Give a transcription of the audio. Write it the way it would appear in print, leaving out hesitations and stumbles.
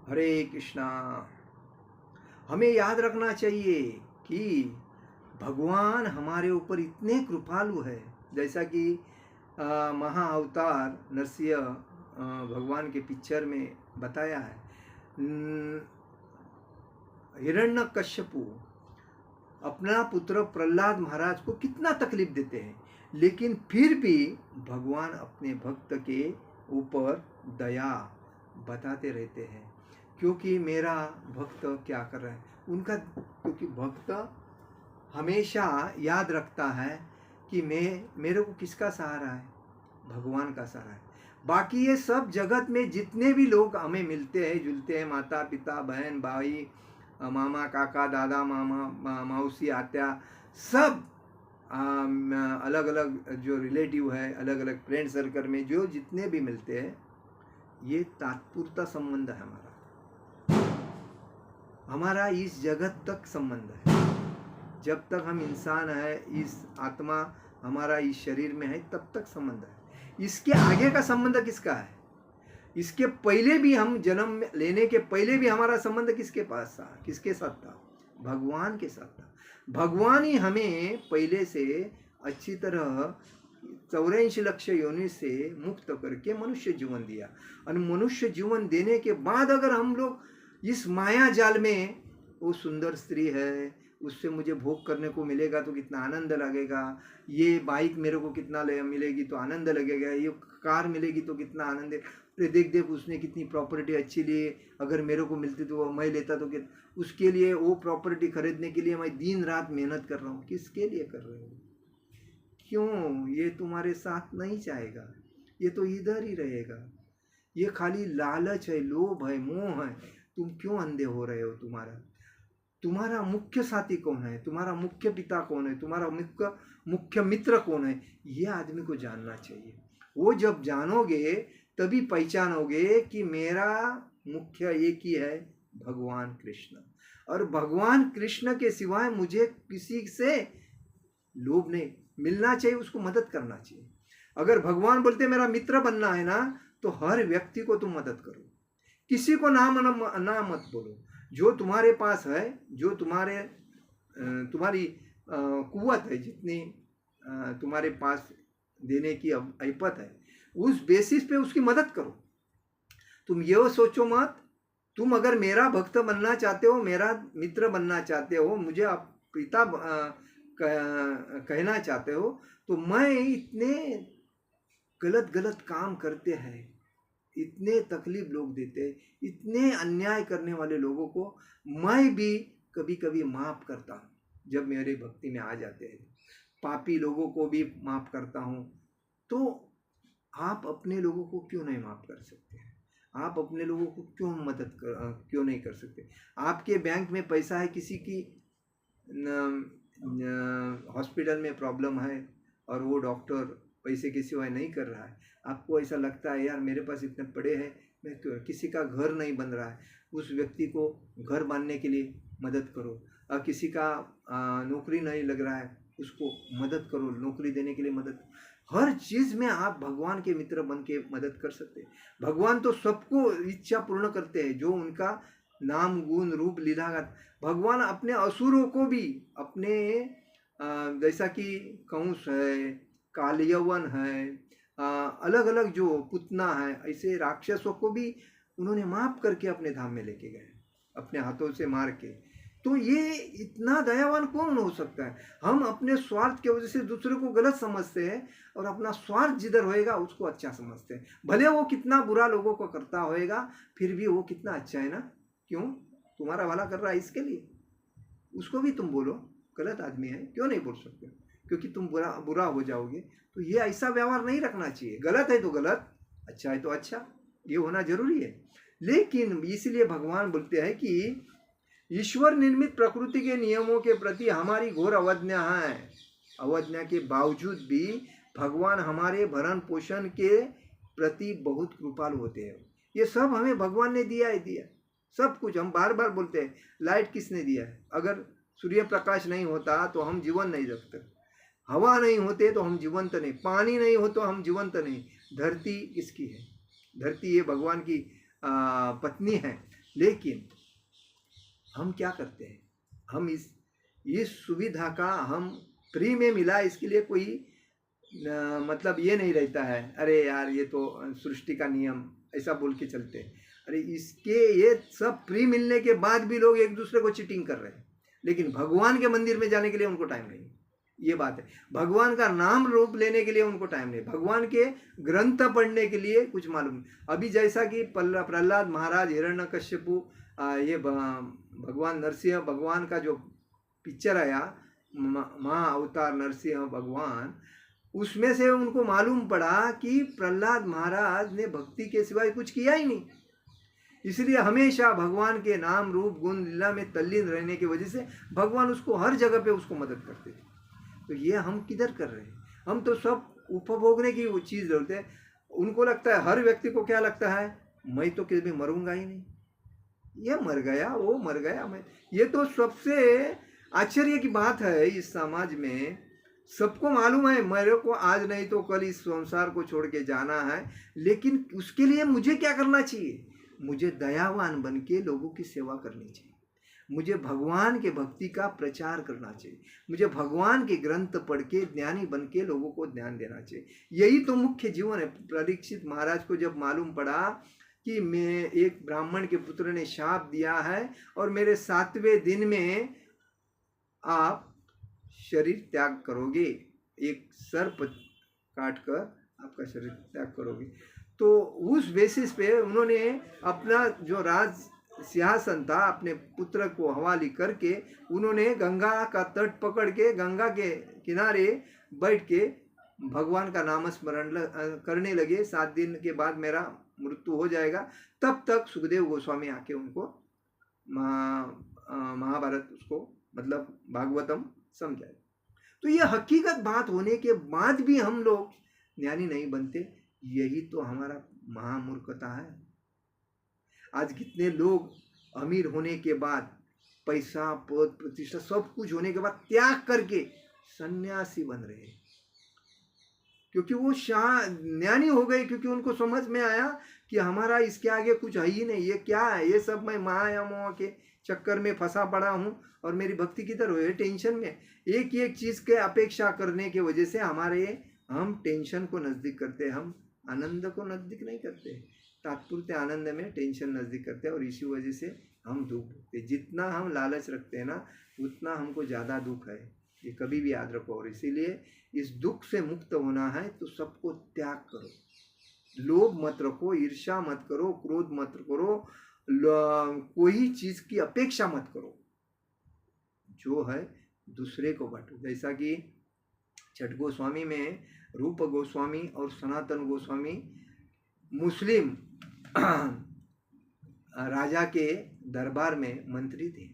हरे कृष्णा। हमें याद रखना चाहिए कि भगवान हमारे ऊपर इतने कृपालु है। जैसा कि महाअवतार नरसिंह भगवान के पिक्चर में बताया है। हिरण्यकश्यपु अपना पुत्र प्रहलाद महाराज को कितना तकलीफ देते हैं, लेकिन फिर भी भगवान अपने भक्त के ऊपर दया बताते रहते हैं, क्योंकि मेरा भक्त क्या कर रहा है उनका। क्योंकि भक्त हमेशा याद रखता है कि मेरे को किसका सहारा है, भगवान का सहारा है। बाकी ये सब जगत में जितने भी लोग हमें मिलते हैं जुलते हैं, माता पिता बहन भाई मामा काका दादा मामा मौसी आत्या, सब अलग अलग जो रिलेटिव है, अलग अलग फ्रेंड सर्कल में जो जितने भी मिलते हैं, ये तात्पुरता संबंध है हमारा इस जगत तक संबंध है। जब तक हम इंसान है, इस आत्मा हमारा इस शरीर में है, तब तक संबंध है। इसके आगे का संबंध किसका है? इसके पहले भी, हम जन्म लेने के पहले भी हमारा संबंध किसके पास था, किसके साथ था? भगवान के साथ था। भगवान ही हमें पहले से अच्छी तरह 84 लाख योनि से मुक्त करके मनुष्य जीवन दिया। और मनुष्य जीवन देने के बाद अगर हम लोग इस माया जाल में, वो सुंदर स्त्री है, उससे मुझे भोग करने को मिलेगा तो कितना आनंद लगेगा, ये बाइक मेरे को कितना मिलेगी तो आनंद लगेगा, ये कार मिलेगी तो कितना आनंद है, देख देख उसने कितनी प्रॉपर्टी अच्छी ली, अगर मेरे को मिलती तो मैं लेता तो उसके लिए वो प्रॉपर्टी खरीदने के लिए मैं दिन रात मेहनत कर रहा हूँ। किसके लिए कर रहे हो? क्यों? ये तुम्हारे साथ नहीं जाएगा, ये तो इधर ही रहेगा। ये खाली लालच है, लोभ है, मोह है। तुम क्यों अंधे हो रहे हो? तुम्हारा मुख्य साथी कौन है, तुम्हारा मुख्य पिता कौन है, तुम्हारा मुख्य मित्र कौन है, ये आदमी को जानना चाहिए। वो जब जानोगे तभी पहचानोगे कि मेरा मुख्य एक ही है, भगवान कृष्ण। और भगवान कृष्ण के सिवाय मुझे किसी से लोभ नहीं, मिलना चाहिए, उसको मदद करना चाहिए। अगर भगवान बोलते मेरा मित्र बनना है ना, तो हर व्यक्ति को तुम मदद करो, किसी को ना मत बोलो। जो तुम्हारे पास है, जो तुम्हारी कुव्वत है, जितनी तुम्हारे पास देने की ऐपत है, उस बेसिस पे उसकी मदद करो। तुम ये सोचो मत, तुम अगर मेरा भक्त बनना चाहते हो, मेरा मित्र बनना चाहते हो, मुझे आप पिता कहना चाहते हो, तो मैं इतने गलत काम करते हैं, इतने तकलीफ लोग देते, इतने अन्याय करने वाले लोगों को मैं भी कभी कभी माफ़ करता हूँ जब मेरे भक्ति में आ जाते हैं। पापी लोगों को भी माफ़ करता हूँ। तो आप अपने लोगों को क्यों नहीं माफ़ कर सकते? आप अपने लोगों को क्यों नहीं कर सकते? आपके बैंक में पैसा है, किसी की हॉस्पिटल में प्रॉब्लम है और वो डॉक्टर पैसे के सिवाय नहीं कर रहा है, आपको ऐसा लगता है यार मेरे पास इतने पड़े हैं, मैं क्यों, किसी का घर नहीं बन रहा है, उस व्यक्ति को घर बांधने के लिए मदद करो। और किसी का नौकरी नहीं लग रहा है, उसको मदद करो, नौकरी देने के लिए मदद। हर चीज़ में आप भगवान के मित्र बन के मदद कर सकते हैं। भगवान तो सबको इच्छा पूर्ण करते हैं, जो उनका नाम गुण रूप लीला। भगवान अपने असुरों को भी, अपने जैसा कि कंस है, कालियवन है, अलग अलग जो पुतना है, ऐसे राक्षसों को भी उन्होंने माफ करके अपने धाम में लेके गए, अपने हाथों से मार के। तो ये इतना दयावान कौन हो सकता है? हम अपने स्वार्थ की वजह से दूसरे को गलत समझते हैं और अपना स्वार्थ जिधर होएगा उसको अच्छा समझते हैं। भले वो कितना बुरा लोगों को करता होएगा, फिर भी वो कितना अच्छा है ना। क्यों? तुम्हारा भला कर रहा है, इसके लिए उसको भी तुम बोलो गलत आदमी है, क्यों नहीं बोल सकते? क्योंकि तुम बुरा हो जाओगे। तो ये ऐसा व्यवहार नहीं रखना चाहिए। गलत है तो गलत, अच्छा है तो अच्छा, ये होना जरूरी है। लेकिन इसलिए भगवान बोलते हैं कि ईश्वर निर्मित प्रकृति के नियमों के प्रति हमारी घोर अवज्ञा है। अवज्ञा के बावजूद भी भगवान हमारे भरण पोषण के प्रति बहुत कृपालु होते हैं। ये सब हमें भगवान ने दिया सब कुछ। हम बार बार बोलते हैं, लाइट किसने दिया है? अगर सूर्य प्रकाश नहीं होता तो हम जीवन नहीं रखते, हवा नहीं होते तो हम जीवंत नहीं, पानी नहीं हो तो हम जीवंत नहीं। धरती किसकी है? धरती ये भगवान की पत्नी है। लेकिन हम क्या करते हैं, हम इस सुविधा का हम फ्री में मिला इसके लिए कोई मतलब ये नहीं रहता है, अरे यार ये तो सृष्टि का नियम ऐसा बोल के चलते हैं। अरे इसके ये सब फ्री मिलने के बाद भी लोग एक दूसरे को चीटिंग कर रहे हैं, लेकिन भगवान के मंदिर में जाने के लिए उनको टाइम नहीं। ये बात है, भगवान का नाम रूप लेने के लिए उनको टाइम नहीं, भगवान के ग्रंथ पढ़ने के लिए कुछ मालूम नहीं। अभी जैसा कि प्रहलाद महाराज, हिरण्यकश्यपु, ये भगवान नरसिंह भगवान का जो पिक्चर आया महा अवतार नरसिंह भगवान, उसमें से उनको मालूम पड़ा कि प्रहलाद महाराज ने भक्ति के सिवाय कुछ किया ही नहीं, इसलिए हमेशा भगवान के नाम रूप गुण लीला में तल्लीन रहने की वजह से भगवान उसको हर जगह पे उसको मदद करते थे। तो ये हम किधर कर रहे हैं, हम तो सब उपभोगने की वो चीज़ होते हैं। उनको लगता है, हर व्यक्ति को क्या लगता है, मैं तो कभी मरूंगा ही नहीं, ये मर गया वो मर गया मैं। ये तो सबसे आश्चर्य की बात है, इस समाज में सबको मालूम है मेरे को आज नहीं तो कल इस संसार को छोड़ के जाना है, लेकिन उसके लिए मुझे क्या करना चाहिए, मुझे दयावान बन के लोगों की सेवा करनी चाहिए, मुझे भगवान के भक्ति का प्रचार करना चाहिए, मुझे भगवान के ग्रंथ पढ़ के ज्ञानी बन के लोगों को ज्ञान देना चाहिए। यही तो मुख्य जीवन है। परीक्षित महाराज को जब मालूम पड़ा कि मैं एक ब्राह्मण के पुत्र ने शाप दिया है और मेरे 7वें दिन में आप शरीर त्याग करोगे, एक सर्प काट कर आपका शरीर त्याग करोगे, तो उस बेसिस पे उन्होंने अपना जो राज सिंहासन था अपने पुत्र को हवाले करके उन्होंने गंगा का तट पकड़ के गंगा के किनारे बैठ के भगवान का नाम स्मरण करने लगे। 7 दिन के बाद मेरा मृत्यु हो जाएगा। तब तक सुखदेव गोस्वामी आके उनको महाभारत उसको मतलब भागवतम समझाए। तो ये हकीकत बात होने के बाद भी हम लोग ज्ञानी नहीं बनते, यही तो हमारा महामूर्खता है। आज कितने लोग अमीर होने के बाद, पैसा पद प्रतिष्ठा सब कुछ होने के बाद त्याग करके सन्यासी बन रहे हैं, क्योंकि वो ज्ञानी हो गए, क्योंकि उनको समझ में आया कि हमारा इसके आगे कुछ है ही नहीं, ये क्या है, ये सब मैं माया मोह के चक्कर में फंसा पड़ा हूँ और मेरी भक्ति किधर हो, टेंशन में एक एक चीज़ के अपेक्षा करने की वजह से हम टेंशन को नज़दीक करते हैं, हम आनंद को नज़दीक नहीं करते, तात्पुर्य आनंद में टेंशन नज़दीक करते हैं और इसी वजह से हम दुख भोगते। जितना हम लालच रखते हैं ना उतना हमको ज़्यादा दुख है, ये कभी भी याद रखो। और इसीलिए इस दुख से मुक्त होना है तो सबको त्याग करो, लोभ मत रखो, ईर्ष्या मत करो, क्रोध मत करो, कोई चीज़ की अपेक्षा मत करो, जो है दूसरे को बांटो। जैसा कि छठ गोस्वामी में रूप गोस्वामी और सनातन गोस्वामी मुस्लिम राजा के दरबार में मंत्री थे।